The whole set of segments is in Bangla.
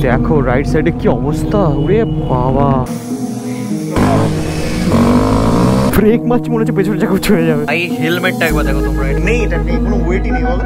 দেখো রাইট সাইডে কি অবস্থা, ওরে বাবা ব্রেক মারছি মনে হচ্ছে পেছনে চাকা ছুঁয়ে যাবে। এই হেলমেটটা একবার দেখো তোমরা, নেই এটা নেই, কোনো ওয়েটই নেই বলো।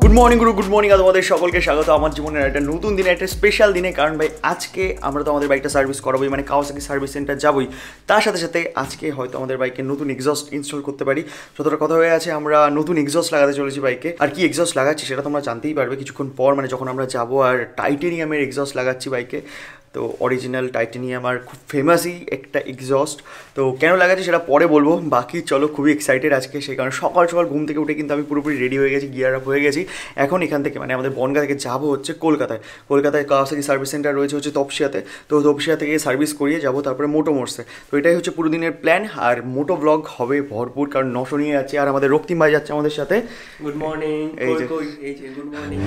গুড মর্নিং গুরু, গুড মর্নিং। তোমাদের সকলকে স্বাগত আমার জীবনের একটা নতুন দিনে, একটা স্পেশাল দিনে। কারণ ভাই আজকে আমরা তো আমাদের বাইকটা সার্ভিস করাবোই, মানে কাওয়াসাকি সার্ভিস সেন্টার যাবোই। তার সাথে সাথে আজকে হয়তো আমাদের বাইকে নতুন এক্সস্ট ইনস্টল করতে পারি। যতটা কথা হয়ে আছে আমরা নতুন এক্সস্ট লাগাতে চলেছি বাইকে। আর কি এক্সস্ট লাগাচ্ছি সেটা তোমরা জানতেই পারবে কিছুক্ষণ পর, মানে যখন আমরা যাবো। আর টাইটেনিয়ামের এক্সস্ট লাগাচ্ছি বাইকে, তো অরিজিনাল টাইটেনিয়াম আর খুব ফেমাসই একটা এক্সস্ট। তো কেন লাগাচ্ছি সেটা পরে বলবো। বাকি চলো, খুবই এক্সাইটেড আজকে, সেই কারণে সকাল সকাল ঘুম থেকে উঠে কিন্তু আমি পুরোপুরি রেডি হয়ে গেছি, গিয়ার আপ হয়ে গেছি। এখন এখান থেকে মানে আমাদের বনগাঁ থেকে যাবো হচ্ছে কলকাতায় কাওয়াসাকি সার্ভিস সেন্টার রয়েছে হচ্ছে তপসিয়াতে। তো তপসিয়া থেকে সার্ভিস করিয়ে যাবো তারপরে মোটো মোড়সে। তো এটাই হচ্ছে পুরো দিনের প্ল্যান। আর মোটো ব্লগ হবে ভরপুর, কারণ নশো নিয়ে যাচ্ছে। আর আমাদের রক্তিম ভাই যাচ্ছে আমাদের সাথে। Good morning. এই যে গুড মর্নিং।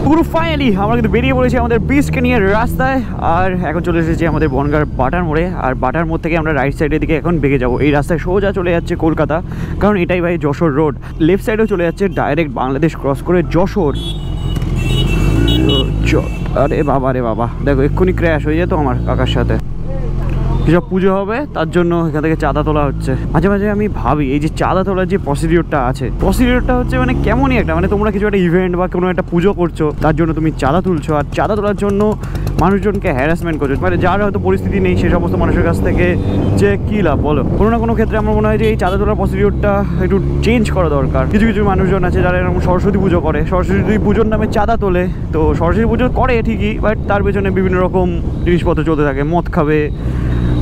পুরো ফাইনালি আমরা কিন্তু বেরিয়ে পড়েছি আমাদের বিচকে নিয়ে রাস্তায়। আর এখন চলে এসেছি আমাদের বনগাঁর বাটার মোড়ে। আর বাটার মোড় থেকে আমরা রাইট সাইডের দিকে এখন বেগে যাবো। এই রাস্তায় সোজা চলে যাচ্ছে কলকাতা, কারণ এটাই ভাই যশোর রোড। লেফট সাইডেও চলে যাচ্ছে ডাইরেক্ট বাংলাদেশ ক্রস করে যশোর। আরে বাবা রে বাবা, দেখো এক্ষুনি ক্র্যাশ হয়ে যেত আমার কাকার সাথে। যেসব পুজো হবে তার জন্য এখান থেকে চাঁদা তোলা হচ্ছে। মাঝে মাঝে আমি ভাবি এই যে চাঁদা তোলার যে প্রসিডিওরটা আছে, প্রসিডিওরটা হচ্ছে মানে কেমনই একটা, মানে তোমরা কিছু একটা ইভেন্ট বা কোনো একটা পুজো করছো, তার জন্য তুমি চাঁদা তুলছো। আর চাঁদা তোলার জন্য মানুষজনকে হ্যারাসমেন্ট করছো, মানে যার হয়তো পরিস্থিতি নেই সে সমস্ত মানুষের কাছ থেকে যে কী লাভ বলো। কোনো না কোনো ক্ষেত্রে আমার মনে হয় যে এই চাঁদা তোলার প্রসিডিওরটা একটু চেঞ্জ করা দরকার। কিছু কিছু মানুষজন আছে যারা এরকম সরস্বতী পুজো করে, সরস্বতী পুজোর নামে চাঁদা তোলে। তো সরস্বতী পুজো করে ঠিকই, বাট তার পেছনে বিভিন্ন রকম জিনিসপত্র চলতে থাকে। মদ খাবে,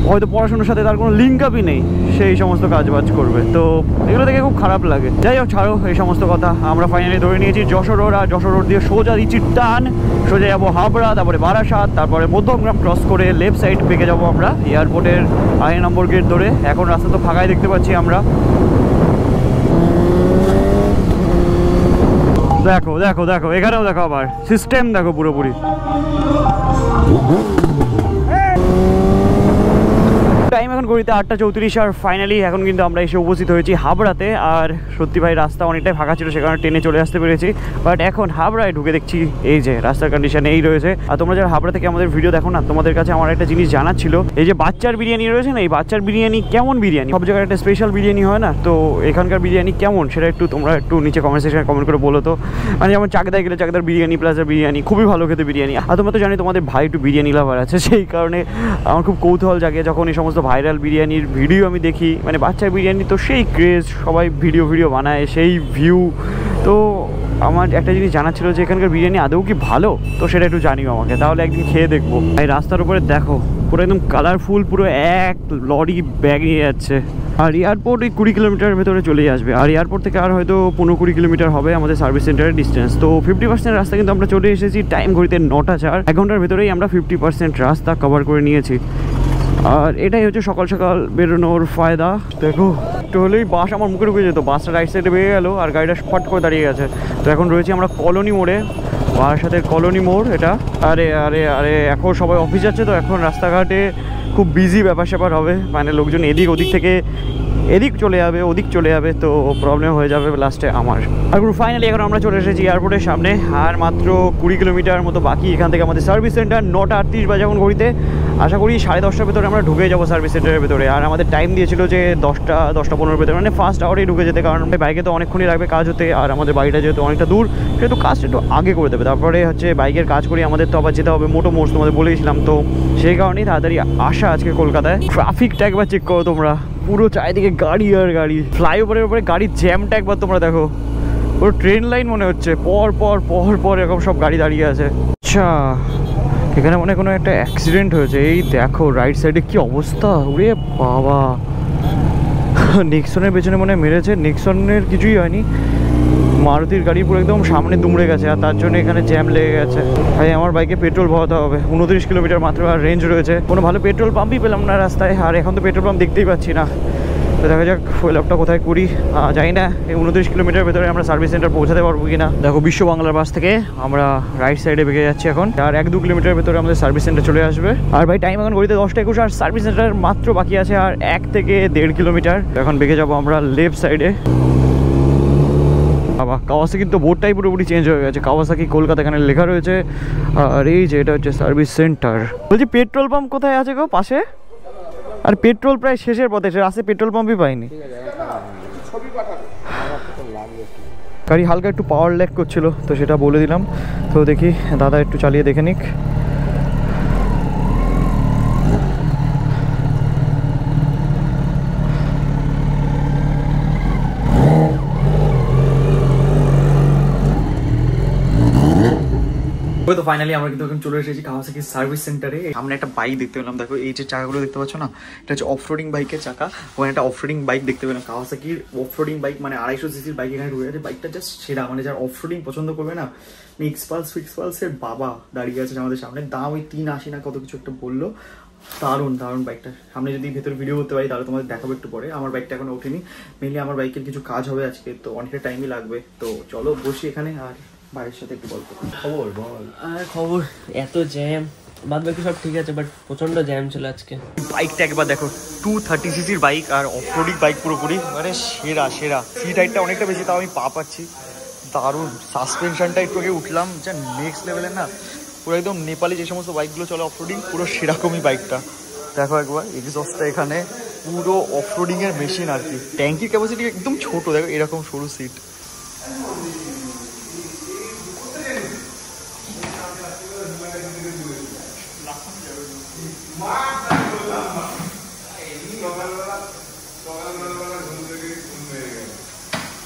হয়তো পড়াশোনার সাথে তার কোনো লিঙ্ক আপই নেই, সেই সমস্ত কাজবাজ করবে। তো এগুলো দেখে খুব খারাপ লাগে। যাই হোক, ছাড়ো এই সমস্ত কথা। আমরা ফাইনালি ধরে নিয়েছি যশোর রোড। আর যশোর রোড দিয়ে সোজা দিচ্ছি টান, সোজা যাবো হাবড়া, তারপরে বারাসাত, তারপরে মধ্যমগ্রাম ক্রস করে লেফট সাইড পেকে যাবো আমরা এয়ারপোর্টের 8 নম্বর গেট ধরে। এখন রাস্তা তো ফাঁকাই দেখতে পাচ্ছি আমরা। দেখো দেখো দেখো, এখানেও দেখো আবার সিস্টেম দেখো পুরোপুরি। টাইম এখন ঘড়িতে 8:34। আর ফাইনালি এখন কিন্তু আমরা এসে উপস্থিত হয়েছি হাবড়াতে। আর সত্যি ভাই রাস্তা অনেকটাই ফাঁকা ছিল, সে কারণে ট্রেনে চলে আসতে পেরেছি। বাট এখন হাবড়ায় ঢুকে দেখছি এই যে রাস্তার কন্ডিশন এই রয়েছে। আর তোমরা যারা হাবড়া থেকে আমাদের ভিডিও দেখো না, তোমাদের কাছে আমার একটা জিনিস জানার ছিল, এই যে বাচ্চার বিরিয়ানি রয়েছে না, এই বাচ্চার বিরিয়ানি কেমন বিরিয়ানি? সব জায়গায় একটা স্পেশাল বিরিয়ানি হয় না, তো এখানকার বিরিয়ানি কেমন সেটা একটু তোমরা একটু নিচে কমেন্ট সেকশনে কমেন্ট করে বলো তো। মানে যেমন চাকদায় গেলে চাকদার বিরিয়ানি, প্লাজার বিরিয়ানি খুবই ভালো খেতে বিরিয়ানি। আর তোমরা তো জানি তোমাদের ভাই একটু বিরিয়ানি লাভার আছে, সেই কারণে আমার খুব কৌতূহল জাগে যখন এই সমস্ত ভাইরাল বিরিয়ানির ভিডিও আমি দেখি। মানে বাচ্চার বিরিয়ানি তো সেই ক্রেজ, সবাই ভিডিও বানায়, সেই ভিউ। তো আমার একটা জিনিস জানা ছিল যে এখানকার বিরিয়ানি আদৌ কি ভালো, তো সেটা একটু জানিও আমাকে, তাহলে একদিন খেয়ে দেখবো। এই রাস্তার উপরে দেখো পুরো একদম কালারফুল, পুরো এক লরি ব্যাগ নিয়ে যাচ্ছে। আর এয়ারপোর্ট এই 20 কিলোমিটারের ভেতরে চলে আসবে। আর এয়ারপোর্ট থেকে আর হয়তো 15-20 কিলোমিটার হবে আমাদের সার্ভিস সেন্টারের ডিস্টেন্স। তো 50% রাস্তা কিন্তু আমরা চলে এসেছি। টাইম ঘড়িতে 9:04। 1 ঘন্টার ভেতরেই আমরা 50% রাস্তা কভার করে নিয়েছি। আর এটাই হচ্ছে সকাল সকাল বেরোনোর ফায়দা। দেখো একটু হলেই বাস আমার মুখে ঢুকে যেত, বাসটা রাইট সাইডে বেরিয়ে গেল আর গাড়িটা ফট করে দাঁড়িয়ে গেছে। তো এখন রয়েছি আমরা কলোনি মোড়ে, বারাসাতের কলোনি মোড় এটা। আরে আরে আরে, এখন সবাই অফিস যাচ্ছে, তো এখন রাস্তাঘাটে খুব বিজি ব্যাপার স্যাপার হবে। মানে লোকজন এদিক ওদিক থেকে এদিক চলে যাবে, ওদিক চলে যাবে, তো প্রবলেম হয়ে যাবে লাস্টে আমার। আর ফাইনালি এখন আমরা চলে এসেছি এয়ারপোর্টের সামনে। আর মাত্র 20 কিলোমিটার মতো বাকি এখান থেকে আমাদের সার্ভিস সেন্টার। 9:38 বাজে এখন ঘড়িতে। আশা করি 10:30টার ভেতরে আমরা ঢুকে যাবো সার্ভিস সেন্টারের ভেতরে। আর আমাদের টাইম দিয়েছিল যে 10:15 ভেতরে, মানে ফার্স্ট আওয়ারেই ঢুকে যেতে, কারণ বাইকে তো অনেকক্ষণই লাগবে কাজ হতে। আর আমাদের বাড়িটা যেহেতু অনেকটা দূর, সেহেতু কাজটা একটু আগে করে দেবে। তারপরে হচ্ছে বাইকের কাজ করি আমাদের তো আবার যেতে হবে মোটো মোড়স, তোমাদের বলেছিলাম। তো সেই কারণেই তাড়াতাড়ি আসা আজকে কলকাতায়। ট্রাফিকটা একবার চেক করো তোমরা, পুরো চারিদিকে গাড়ি আর গাড়ি। ফ্লাইওভারের উপরে গাড়ির জ্যামটা একবার তোমরা দেখো, পুরো ট্রেন লাইন মনে হচ্ছে, পর পর পর পর এরকম সব গাড়ি দাঁড়িয়ে আছে। আচ্ছা, এখানে মনে কোনো একটা অ্যাক্সিডেন্ট হয়েছে। এই দেখো রাইট সাইডে কি অবস্থা, ওরে বাবা। নিক্সনের পেছনে মনে মেরেছে, নিক্সনের কিছুই হয়নি, মারুতির গাড়ি পুরো একদম সামনে দুমড়ে গেছে। আর তার জন্য এখানে জ্যাম লেগে গেছে। ভাই আমার বাইকে পেট্রোল ভরাতে হবে, 29 কিলোমিটার মাত্র আর রেঞ্জ রয়েছে। কোনো ভালো পেট্রোল পাম্পই পেলাম না রাস্তায়। আর এখন তো পেট্রোল পাম্প দেখতেই পাচ্ছি না। তো দেখা যাক ফুয়েল আপটা কোথায় করি, জানি না এই 29 কিলোমিটার ভেতরে আমরা সার্ভিস সেন্টার পৌঁছাতে পারবো কিনা। দেখো বিশ্ব বাংলার বাস থেকে আমরা রাইট সাইডে বেঁকে যাচ্ছি এখন, আর 1-2 কিলোমিটার ভেতরে আমাদের সার্ভিস সেন্টার চলে আসবে। আর ভাই টাইম এখন ঘড়িতে 10টা 21, আর সার্ভিস সেন্টার মাত্র বাকি আছে আর 1 থেকে 1.5 কিলোমিটার। এখন বেঁকে যাবো আমরা লেফট সাইডে। বাবা, কাওয়াসাকি তো বোর্ডটাই পুরোপুরি চেঞ্জ হয়ে গেছে, কাওয়াসাকি কলকাতা এখানে লেখা রয়েছে। আর এই যে এটা হচ্ছে সার্ভিস সেন্টার। বলছি পেট্রোল পাম্প কোথায় আছে গো পাশে? আর পেট্রোল প্রায় শেষের পথে, রাস্তায় পেট্রোল পাম্পই পাইনি। গাড়ি হালকা একটু পাওয়ার ল্যাগ করছিল তো সেটা বলে দিলাম। তো দেখি দাদা একটু চালিয়ে দেখে নিক। তো ফাইনালি আমরা কিন্তু এখন চলে এসেছি কাওয়াসাকি সার্ভিস সেন্টারে। সামনে একটা বাইক দেখতে পেলাম, দেখো এই যে চাকাগুলো দেখতে পাচ্ছ না, এটা হচ্ছে অফরোডিং বাইকের চাকা। ওখানে একটা অফরোডিং বাইক দেখতে পেলাম, কাওয়াসাকির অফরোডিং বাইক, মানে 250 সিসির বাইক এখানে ঢুকে আছে। বাইকটা জাস্ট সেরা, মানে যারা অফরোডিং পছন্দ করবে না, এক্সপালসের বাবা দাঁড়িয়ে আছে আমাদের সামনে। দাম ওই 380 না কত কিছু একটা বললো। দারুণ দারুণ বাইকটা। সামনে যদি ভেতরে ভিডিও করতে পারি তাহলে তোমাদের দেখাবো একটু পরে। আমার বাইকটা এখন ওঠেনি, মেনলি আমার বাইকের কিছু কাজ হবে আজকে, তো অনেকটা টাইমই লাগবে। তো চলো বসি এখানে আর ভাইয়ের সাথে একটু গল্প করি। খবর বল। আর খবর এত জ্যাম, বাদ বাকি সব ঠিক আছে, বাট প্রচন্ড জ্যাম ছিল আজকে। বাইকটা একবার দেখো, 230 সিসির বাইক আর অফরোডিং বাইক পুরোপুরি, মানে সেরা সেরা। সিট হাইটটা অনেকটা বেশি, তাও আমি পা পাচ্ছি। দারুণ সাসপেনশনটা একটু আগে উঠলাম, যা নেক্সট লেভেলের না, পুরো একদম নেপালি যে সমস্ত বাইকগুলো চলে অফরোডিং, পুরো সেরকমই বাইকটা। দেখো একবার এক্সস্টটা এখানে পুরো অফরোডিং এর মেশিন আর কি। ট্যাঙ্কির ক্যাপাসিটি একদম ছোট, দেখো এরকম সরু সিট।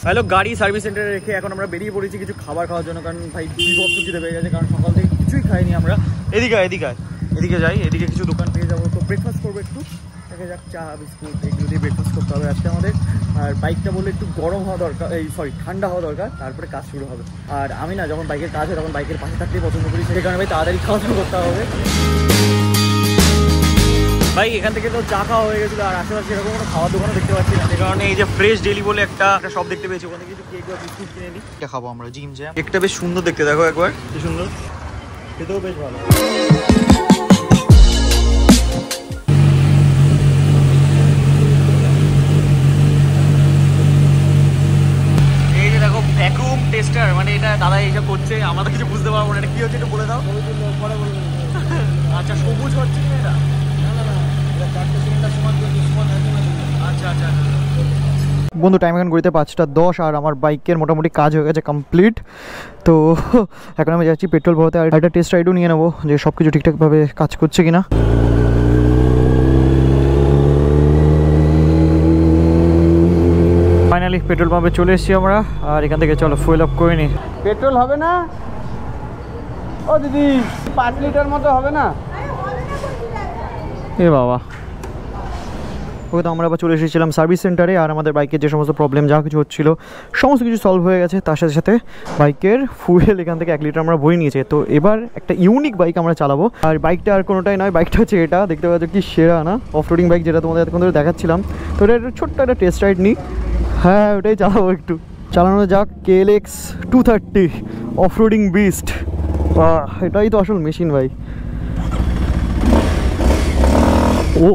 হ্যালো, গাড়ি সার্ভিস সেন্টারে রেখে এখন আমরা বেরিয়ে পড়েছি কিছু খাবার খাওয়ার জন্য, কারণ ভাই বিভক্ত খিদে পেয়ে গেছে, কারণ সকাল থেকে কিছুই খাইনি আমরা। এদিকে যাই, এদিকে কিছু দোকান পেয়ে যাবো। তো ব্রেকফাস্ট করবো একটু, দেখা যাক চা বিস্কুট এগুলো দিয়ে ব্রেকফাস্ট করতে হবে আজকে আমাদের। আর বাইকটা বললে একটু গরম হওয়া দরকার, ঠান্ডা হওয়া দরকার, তারপরে কাজ শুরু হবে। আর আমি না যখন বাইকের কাজ হয় তখন বাইকের পাশে থাকতেই পছন্দ করি, সেই কারণে ভাই তাড়াতাড়ি খাওয়া দাওয়া করতে হবে। ভাই এখান থেকে তো চা খাওয়া হয়ে গেছিলো, আর আশেপাশে এরকম কোনো খাওয়ার দোকানও দেখতে পাচ্ছি না, যে কারণে এই যে ফ্রেশ ডেলি বলে একটা শপ দেখতে পেয়েছি, ওখানে কিছু কেক বা বিস্কুট কিনে নিই, এটা খাবো আমরা। জিম জ্যাম কেকটা বেশ সুন্দর দেখতে, দেখো একবার কি সুন্দর, খেতেও বেশ ভালো। এই যে দেখো ভ্যাকুম টেস্টার, মানে এটা দাদা এইসব করছে, আমরা তো কিছু বুঝতে পারবো না এটা কি হচ্ছে, একটু বলে দাও। আচ্ছা সবুজ হচ্ছে এটা, বন্ধু টাইম এখন ঘড়িতে 5টা 10, আর আমার বাইকের মোটামুটি কাজ হয়ে গেছে কমপ্লিট। তো এখন আমি যাচ্ছি পেট্রোল ভরাতে, আর একটা টেস্ট রাইডও নিয়ে নেবো যে সব কিছু ঠিকঠাকভাবে কাজ করছে কিনা। ফাইনালি পেট্রোল পাম্পে চলে এসেছি আমরা, আর এখান থেকে চলো ফুয়েল আপ করে নিই। পেট্রোল হবে না ও দিদি, 5 লিটার মতো হবে না? এ বাবা, ওকে তো আমরা আবার চলে এসেছিলাম সার্ভিস সেন্টারে, আর আমাদের বাইকের যে সমস্ত প্রবলেম যা কিছু হচ্ছিলো সমস্ত কিছু সলভ হয়ে গেছে। তার সাথে সাথে বাইকের ফুয়েল এখান থেকে 1 লিটার আমরা বই নিয়েছে। তো এবার একটা ইউনিক বাইক আমরা চালাবো, আর বাইকটা আর কোনোটাই নয়, বাইকটা হচ্ছে এটা, দেখতে পাচ্ছ কি সেরা না অফরোডিং বাইক, যেটা তোমাদের এতক্ষণ ধরে দেখাচ্ছিলাম। তো এটা ছোট্ট একটা টেস্ট রাইড নিই, হ্যাঁ ওটাই চালাবো, একটু চালানো যাক। KLX 230 অফরোডিং বিস্ট, এটাই তো আসল মেশিন ভাই। ও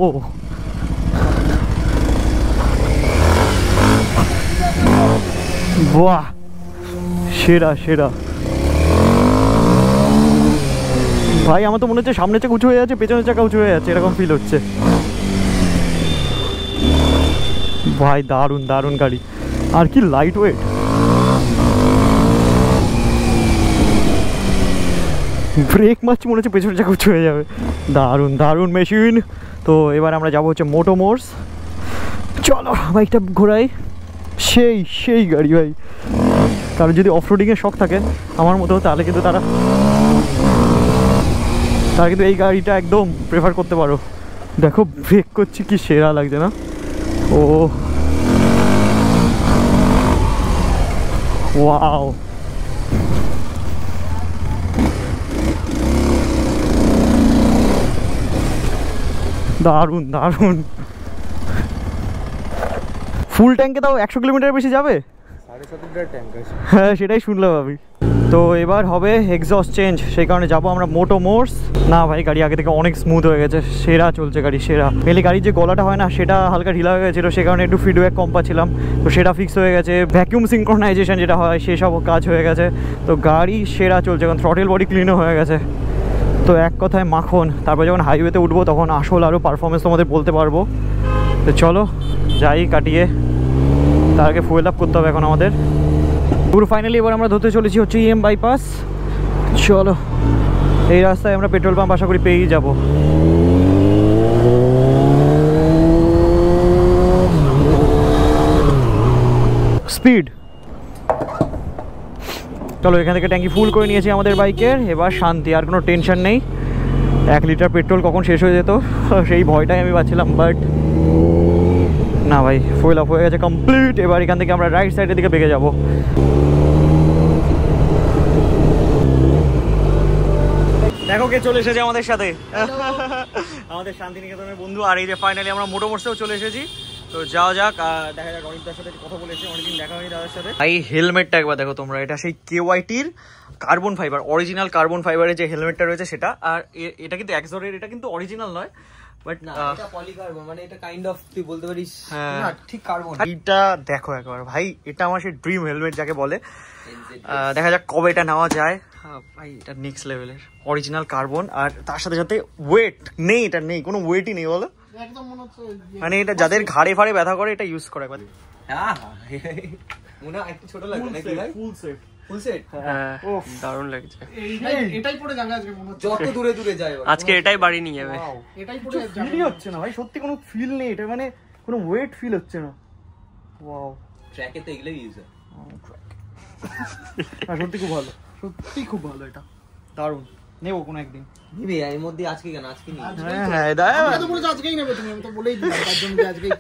বাহ, সেরা সেরা ভাই। আমার তো মনে হচ্ছে সামনের চাকা উঁচু হয়ে যাচ্ছে, পেছনের চাকা উঁচু হয়ে যাচ্ছে, এরকম ফিল হচ্ছে ভাই। দারুণ দারুণ গাড়ি, আর কি লাইট ওয়েট। ব্রেক মারছি মনে হচ্ছে পেছনের চাকা উঁচু হয়ে যাবে। দারুণ দারুণ মেশিন। তো এবার আমরা যাবো হচ্ছে মোটো মোর্স। চলো বাইকটা ঘোরাই, সেই সেই গাড়ি ভাই। কারণ যদি অফরোডিংয়ের শখ থাকে আমার মতো, তাহলে কিন্তু তারা কিন্তু এই গাড়িটা একদম প্রেফার করতে পারো। দেখো ব্রেক করছি কি সেরা লাগছে না? ও ওয়াও, দারুণ দারুণ। ফুল ট্যাঙ্কে তাও 100 কিলোমিটার বেশি যাবে? 7.5 লিটার ট্যাঙ্ক আছে। হ্যাঁ সেটাই শুনলাম আমি। তো এবার হবে এক্সস্ট চেঞ্জ, সেই কারণে যাবো আমরা মোটো মোর্স। না ভাই গাড়ি আগে থেকে অনেক স্মুথ হয়ে গেছে, সেরা চলছে গাড়ি সেরা। মেনলি গাড়ির যে গলাটা হয় না সেটা হালকা ঢিলা হয়ে গেছিলো, সে কারণে একটু ফিডব্যাক কম পাচ্ছিলাম, তো সেটা ফিক্স হয়ে গেছে। ভ্যাকিউম সিনক্রোনাইজেশন যেটা হয় সেসব কাজ হয়ে গেছে, তো গাড়ি সেরা চলছে। এখন থ্রটেল বডি ক্লিনও হয়ে গেছে, তো এক কথায় মাখন। তারপর যখন হাইওয়েতে উঠবো তখন আসল আরও পারফরমেন্স তোমাদের বলতে পারবো। তো চলো যাই কাটিয়ে, তার আগে ফুয়েল আপ করতে হবে এখন আমাদের। পুরো ফাইনালি এবার আমরা ধরতে চলেছি হচ্ছে EM বাইপাস। চলো এই রাস্তায় আমরা পেট্রোল পাম্প আশা করি পেয়েই যাব। স্পিড, চলো এখান থেকে ট্যাঙ্কি ফুল করে নিয়েছি আমাদের বাইকের, এবার শান্তি, আর কোনো টেনশন নেই। 1 লিটার পেট্রোল কখন শেষ হয়ে যেত সেই ভয়টাই আমি পাচ্ছিলাম, বাট না ভাই ফুয়েল আপ হয়ে গেছে কমপ্লিট। এবার এখান থেকে আমরা রাইট সাইডের দিকে বেঁকে যাবো। দেখো কে চলে এসেছে আমাদের সাথে, আমাদের শান্তিনিকেতনের বন্ধু। আর এই যে ফাইনালি আমরা মোটো মোর্সেও চলে এসেছি, তো যাওয়া যাক, দেখা যাক। অনেকটার সাথে কথা বলেছি, অনেকদিন দেখা হয়নি দাদার সাথে। এই হেলমেটটা একবার দেখো তোমরা, এটা সেই KYT-র কার্বন ফাইবার, অরিজিনাল কার্বন ফাইবারের যে হেলমেটটা রয়েছে সেটা। আর এটা কিন্তু এক্সোরের, এটা কিন্তু অরিজিনাল নয়, বাট এটা পলিকার্বন, মানে এটা কাইন্ড অফ তুই বলতে পারিস না ঠিক কার্বন। এইটা দেখো একবার ভাই, এটা আমার সেই ড্রিম হেলমেট যাকে বলে। দেখা যাক কবে এটা নেওয়া যায়। ভাই এটা নেক্সট লেভেলের অরিজিনাল কার্বন, আর তার সাথে সাথে ওয়েট নেই, এটা নেই, কোনো ওয়েটই নেই বলো। মানে এটা যাদের ঘাড়ে ফাড়ে ব্যথা করে এটা ইউজ করে একবার। হ্যাঁ মনে হয় একটু ছোট লাগবে নাকি ভাই? ফুল সেট, ফুল সেট, হ্যাঁ দারুণ লাগছে। এটাই পড়ে যাবে আজকে মনে হচ্ছে, যত দূরে দূরে যায় আজকে এটাই বাড়ি নিয়ে যাবে। এটাই পড়ে যাবে, ফিলই হচ্ছে না ভাই, সত্যি কোনো ফিল নেই এটা, মানে কোনো ওয়েট ফিল হচ্ছে না। ওয়াও, ট্র্যাকে তো এগুলোই ইউজ হয়। সত্যি খুব ভালো, সত্যি খুব ভালো, এটা দারুণ। নেবো কোনো একদিন। নিবি এর মধ্যে আজকে কেন? আজকে নিবি? হ্যাঁ দাদা তো বলেছ আজকেই নেবে তুমি, আমি তো বলেই দিলাম তার জন্য আজকেই।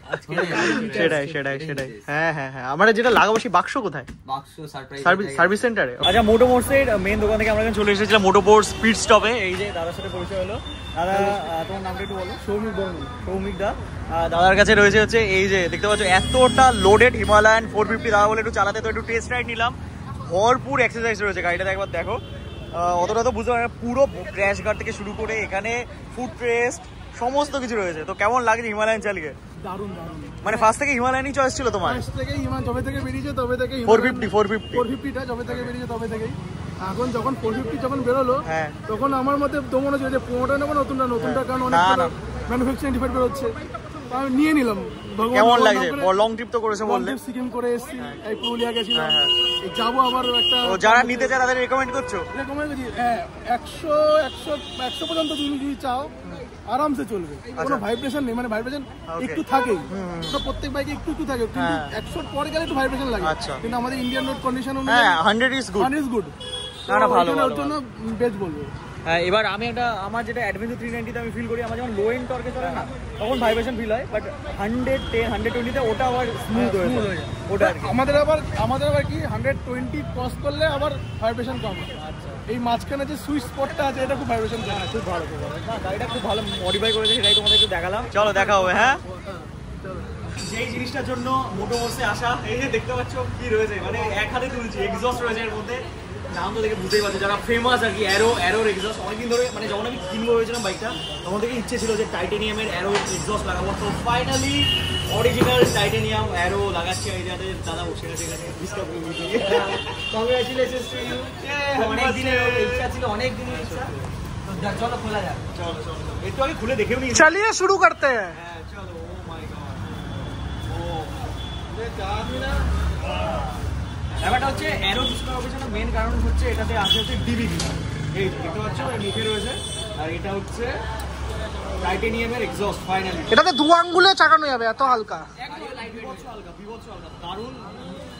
সেটাই। হ্যাঁ আমরা যেটা লাগাবো সেই বাক্স কোথায়? বাক্স সারপ্রাইজ সার্ভিস সেন্টারে। আচ্ছা মোটো মোর্সের মেন দোকান থেকে আমরা চলে এসেছিলাম মোটো মোর্স স্পিড স্টপে। এই যে দাদার সাথে পরিচয় হলো। দাদা তোমার নামটা একটু বলো। সৌমিক দা। দাদার কাছে রয়েছে হচ্ছে এই যে দেখতে পাচ্ছ এতটা লোডেড হিমালয়ান 450 দাদা বলে একটু চালাতে, তো একটু টেস্ট রাইড নিলাম। ভরপুর এক্সারসাইজ রয়েছে গাড়িটা, একবার দেখো। অতটা তো বুঝতে পারি না, পুরো ক্র্যাশ গার্ড থেকে শুরু করে এখানে ফুট রেস্ট সমস্ত কিছু রয়েছে। তো কেমন লাগছে হিমালয়ান চালিয়ে? দারুণ। মানে ফার্স্ট থেকে হিমালয়ানই চয়েস ছিল তোমার? ফার্স্ট থেকে হিমালয়ান যবে থেকে বেরিয়েছে তবে থেকে 450টা যবে থেকে বেরিয়েছে তবে থেকেই। এখন যখন 450 যখন বেরোলো, হ্যাঁ তখন আমার মতে তো মনে হচ্ছে যে 15টা নেবো, নতুনটা কারণ অনেক ম্যানুফ্যাকচারিং ডিফেক্ট বেরোচ্ছে, আমি নিয়ে নিলাম। কেমন লাগছে? লং ট্রিপ তো করেছে বললে? সিকিম করে এসেছি, এই পুরুলিয়া গেছিলাম, যাবো আবার একটা। যারা নিতে চায় তাদের রেকমেন্ড করছো? রেকমেন্ড করি, হ্যাঁ 100 পর্যন্ত তুমি যদি চাও আরামসে চলবে, কোনো ভাইব্রেশন নেই, মানে ভাইব্রেশন একটু থাকেই, প্রত্যেক বাইকে একটু থাকে, কিন্তু 100 পরে গেলে একটু ভাইব্রেশন লাগে, কিন্তু আমাদের ইন্ডিয়ান রোড কন্ডিশন অনুযায়ী 100 ইজ গুড। না ভালো, ওর জন্য বেস্ট বলবো। হ্যাঁ এবার আমি একটা, আমার যেটা অ্যাডভেঞ্চার 390 আমি ফিল করি, আমার যখন লো এন্ড টর্কে চলে না তখন ভাইব্রেশন ফিল হয়, বাট 110 120 ওটা আবার স্মুথ হয়ে যায় ওটা। আমাদের আবার কি 120 ক্রস করলে আবার ভাইব্রেশন কম হয়। আচ্ছা, এই মাঝখানে যে সুইচ স্পটটা আছে এটা খুব ভাইব্রেশন করে, খুব ভালো। না গাড়িটা খুব ভালো মডিফাই করেছে, সেটাই তোমাদের একটু দেখালাম। চলো দেখা হবে। হ্যাঁ যেই জিনিসটার জন্য মোটো মোর্সে আসা, এই যে দেখতে পাচ্ছ কি রয়েছে, মানে এক হাতে তুলছি, এক্সস্ট রয়েছে এর মধ্যে। নাম তো দেখে বুঝতেই পারছি যারা ফেমাস আর কি, অ্যারোর এক্সস্ট। অনেকদিন ধরে মানে যখন আমি কিনবো হয়েছিলাম বাইকটা তখন থেকে ইচ্ছে ছিল যে টাইটেনিয়ামের অ্যারো এক্সস্ট লাগাবো, তো ফাইনালি অরিজিনাল টাইটেনিয়াম অ্যারো লাগাচ্ছি। এই যাতে দাদা বসে গেছে এখানে ডিসকাভারি মিটিংয়ে। Congratulations to you. অনেক দিনের ইচ্ছা ছিল, অনেক দিনের ইচ্ছা। তো চলো খোলা যাক। চলো একটু আগে খুলে দেখেও নিই, চালিয়ে শুরু করতে হ্যাঁ। হ্যাঁ চলো। ও মাই গড, ব্যাপারটা হচ্ছে অ্যারো চুজ করার পেছনে মেন কারণ হচ্ছে এটাতে আসে হচ্ছে ডিবিডি। এই দেখতে পাচ্ছ নিচে রয়েছে, আর এটা হচ্ছে টাইটেনিয়ামের এক্সস্ট। ফাইনালি এটাতে 2 আঙ্গুলে চাকানো যাবে, এত হালকা, বিভৎস হালকা, দারুণ,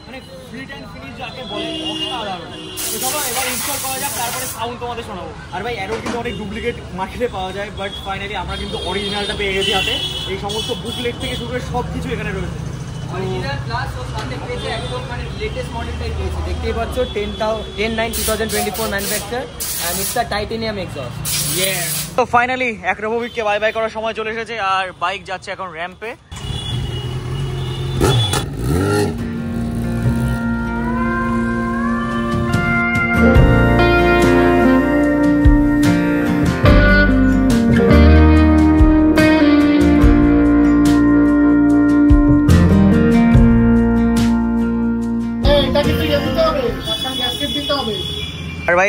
মানে ফিট অ্যান্ড ফিনিশ যাকে বলে অসাধারণ। তো চলো এবার ইনস্টল করা যাক, তারপরে সাউন্ড তোমাদের শোনাবো। আর ভাই অ্যারো কিন্তু অনেক ডুপ্লিকেট মার্কেটে পাওয়া যায়, বাট ফাইনালি আমরা কিন্তু অরিজিনালটা পেয়ে গেছি হাতে। এই সমস্ত বুকলেট থেকে শুরু করে সব কিছু এখানে রয়েছে। অরিজিনাল প্লাস ও সাথে পেয়েছে একদম মানে লেটেস্ট মডেলটাই পেয়েছে। দেখতেই পাচ্ছ 10/9/2024 manufacture, and it's a titanium exhaust. তো ফাইনালি অ্যাক্রোবুককে বাই বাই করার সময় চলে এসেছে, আর বাইক যাচ্ছে এখন র্যাম্পে।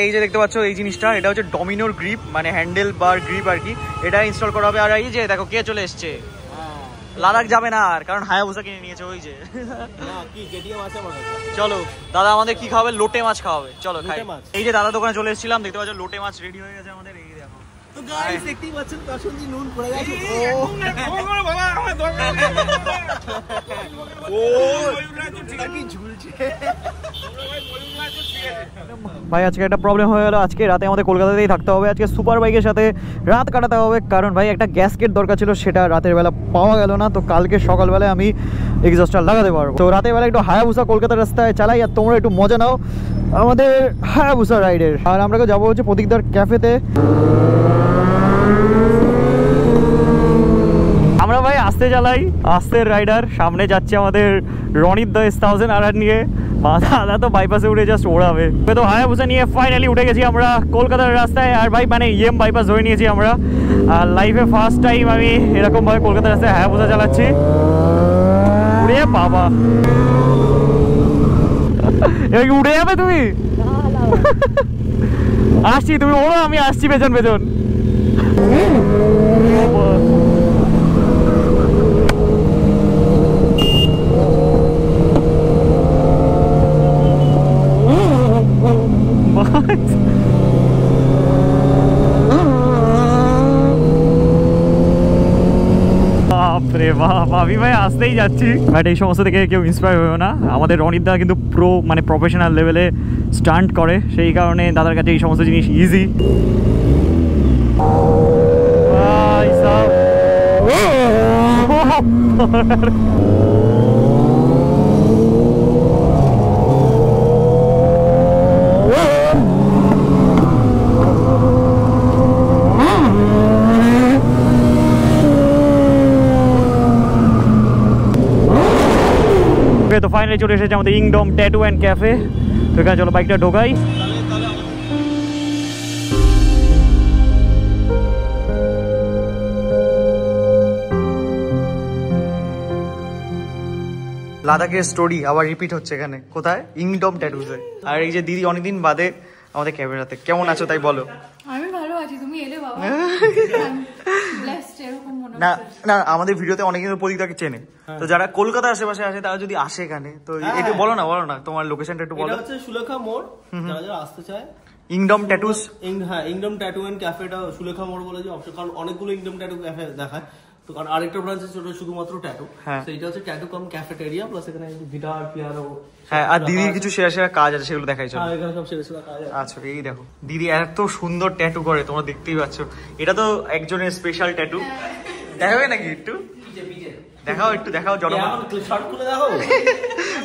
এই যে দেখতে পাচ্ছ এই জিনিসটা, এটা হচ্ছে ডমিনোর গ্রিপ, মানে হ্যান্ডেল বার গ্রিপ আর কি, এটা ইনস্টল করা হবে। আর এই যে দেখো কে চলে এসছে, লাদাখ যাবে না আর, কারণ হায়াবুসা কিনে নিয়েছে ওই যে। চলো দাদা আমাদের কি খাওয়াবে, লোটে মাছ খাওয়াবে, চলো খাই। এই যে দাদা দোকানে চলে এসেছিলাম, দেখতে পাচ্ছ লোটে মাছ রেডি হয়ে গেছে আমাদের। এই দেখো তো গাইস দেখতেই পাচ্ছেন কাশন্দি নুন পড়ে গেছে। ভাই আজকে একটা প্রবলেম হয়ে গেল, আজকে রাতে আমাদের কলকাতাতেই থাকতে হবে, আজকে সুপার বাইকের সাথে রাত কাটাতে হবে, কারণ ভাই একটা গ্যাসকেট দরকার ছিল, সেটা রাতের বেলা পাওয়া গেল না। তো কালকে সকালবেলায় আমি এক্সস্টার লাগাতে পারবো। তো রাতের বেলা একটু হায়াবুসা কলকাতার রাস্তায় চালাই, আর তোমরা একটু মজা নাও আমাদের হায়াবুসা রাইডের। আর আমরা যাবো হচ্ছে প্রতীকদার ক্যাফেতে। আমরা ভাই আস্তে চালাই, আস্তের রাইডার। সামনে যাচ্ছে আমাদের রনিত দ্য S1000 আর নিয়ে, দাদা তো বাইপাসে উঠে জাস্ট ওড়াবে। তো হায়াবুসা নিয়ে ফাইনালি উঠে গেছি আমরা কলকাতার রাস্তায়। আর ভাই মানে ইএম বাইপাস ধরে নিয়েছি আমরা। আর লাইফে ফার্স্ট টাইম আমি এরকম ভাবে কলকাতার রাস্তায় হায়াবুসা চালাচ্ছি। উড়ে বাবা, উঠে যাবে তুমি? আসছি, তুমি ওড়ো, আমি আসছি পেছন পেছন। বাপরে বাপ, আমি ভাই আসতেই যাচ্ছি। বাট এই সমস্ত থেকে কেউ ইন্সপায়ার হয়েও না, আমাদের রনিত দা কিন্তু মানে প্রফেশনাল লেভেলে স্টান্ট করে, সেই কারণে দাদার কাছে এই সমস্ত জিনিস ইজি। তো ফাইনালি চলে এসেছে আমাদের ইংডম ট্যাটু অ্যান্ড ক্যাফে। তো এখানে চলো বাইকটা ঢোকাই। লাদাখের স্টোরি আবার রিপিট হচ্ছে এখানে, কোথায়? ইংডম ট্যাটুতে। আর এই যে দিদি অনেকদিন বাদে আমাদের ক্যামেরাতে, কেমন আছো তাই বলো? আমি ভালো আছি, তুমি এলে বাবা। না না, আমাদের ভিডিওতে অনেকে প্রতীকদাকে চেনে, তো যারা কলকাতার আশেপাশে আসে তারা যদি আসে এখানে, তো একটু বলো না তোমার লোকেশনটা একটু বলো। এটা হচ্ছে সুলেখা মোড়, যারা যারা আসতে চায়। ইংডম ট্যাটুস, হ্যাঁ ইংডম ট্যাটু এন্ড ক্যাফেটা সুলেখা মোড় বলে যে অপশন, কারণ অনেকগুলো ইংডম ট্যাটু ক্যাফে দেখায়। তো কারণ আরেকটা ব্রাঞ্চ আছে ওটা শুধুমাত্র ট্যাটু, সেইটা হচ্ছে ট্যাটু কাম ক্যাফেটেরিয়া, প্লাস এখানে গিটার পিয়ানো। হ্যাঁ, আর দিদির কিছু সেরা কাজ আছে, সেগুলো দেখাই চলো। এখানে সব সেরা কাজ আছে। আচ্ছা এই দেখো দিদি এত সুন্দর ট্যাটু করে, তোমরা দেখতেই পাচ্ছ। এটা তো একজনের স্পেশাল ট্যাটু, দেখাবে নাকি একটু? দেখাও একটু, দেখাও জনগণ,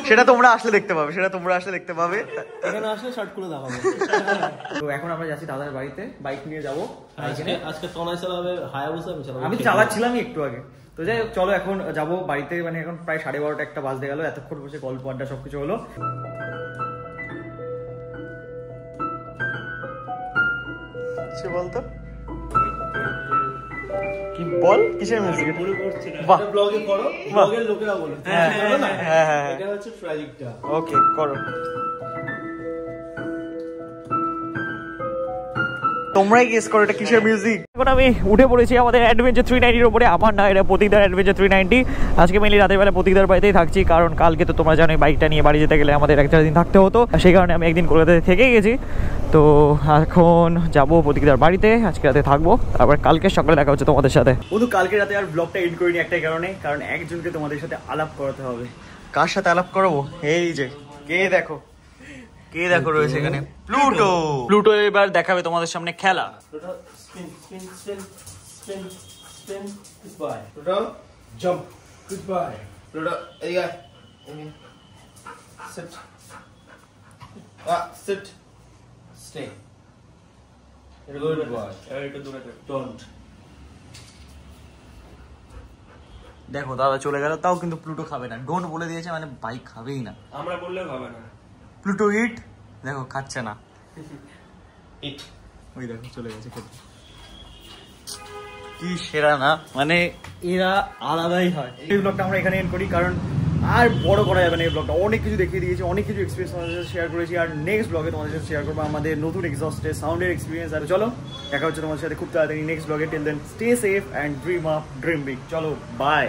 সেটা তোমরা আসলে দেখতে পাবে, এখানে আসলে শর্ট করে দেখাবো। তো এখন আমরা যাচ্ছি দাদার বাড়িতে, বাইক নিয়ে যাবো। আজকে তনয় চালাবে হায়াবুসা, আমি চালাচ্ছিলামই একটু আগে। তো যাই হোক চলো এখন যাবো বাড়িতে, মানে এখন প্রায় 12:30 একটা বাজতে গেল, এতক্ষণ বসে গল্প আড্ডা সবকিছু হলো। বলতো কি বল, কিসের মিউজিক? বাহ, ব্লগে করো, ব্লগের লোকেরা বলে। হ্যাঁ হ্যাঁ, এটা হচ্ছে ট্র্যাজিকটা। ওকে করো, তোমরাই গেস করো এটা কিসের মিউজিক। এখন আমি উঠে পড়েছি আমাদের অ্যাডভেঞ্চার 390 এর উপরে। আমার না, এটা প্রতীকদার অ্যাডভেঞ্চার 390। আজকে মেনলি রাতের বেলা প্রতীকদার বাড়িতেই থাকছি, কারণ কালকে তো তোমরা জানোই বাইকটা নিয়ে বাড়ি যেতে গেলে আমাদের 1-4 দিন থাকতে হতো, সেই কারণে আমি একদিন কলকাতায় থেকেই গেছি। তো এখন যাবো প্রতীকদার বাড়িতে, আজকে রাতে থাকবো, আবার কালকে সকালে দেখা হচ্ছে তোমাদের সাথে। বন্ধু কালকে রাতে আর ব্লগটা এন্ড করিনি একটাই কারণে, কারণ একজনকে তোমাদের সাথে আলাপ করাতে হবে। কার সাথে আলাপ করাবো? এই যে কে দেখো, কে দেখো রয়েছে এখানে, প্লুটো। প্লুটো এবার দেখাবে তোমাদের সামনে খেলা। দেখো দাদা চলে গেল, তাও কিন্তু প্লুটো খাবে না, ডোন্ট বলে দিয়েছে, মানে বাইক খাবেই না। আমরা বললেও খাবে না। প্লুটো ইট, দেখো খাচ্ছে না, ইট, ওই দেখো চলে গেছে খেতে। কি সেরা না, মানে এরা আলাদাই হয়। এই ব্লগটা আমরা এখানে এন্ড করি, কারণ আর বড় করা যাবে না এই ব্লগটা, অনেক কিছু দেখিয়ে দিয়েছি, অনেক কিছু এক্সপিরিয়েন্স তোমাদের সাথে শেয়ার করেছি। আর নেক্সট ব্লগে তোমাদের সাথে শেয়ার করবো আমাদের নতুন এক্সস্টের সাউন্ডের এক্সপিরিয়েন্স। আর চলো দেখা হচ্ছে তোমাদের সাথে খুব তাড়াতাড়ি নেক্সট ব্লগে। Till then stay safe and dream up, dream big. চলো বাই।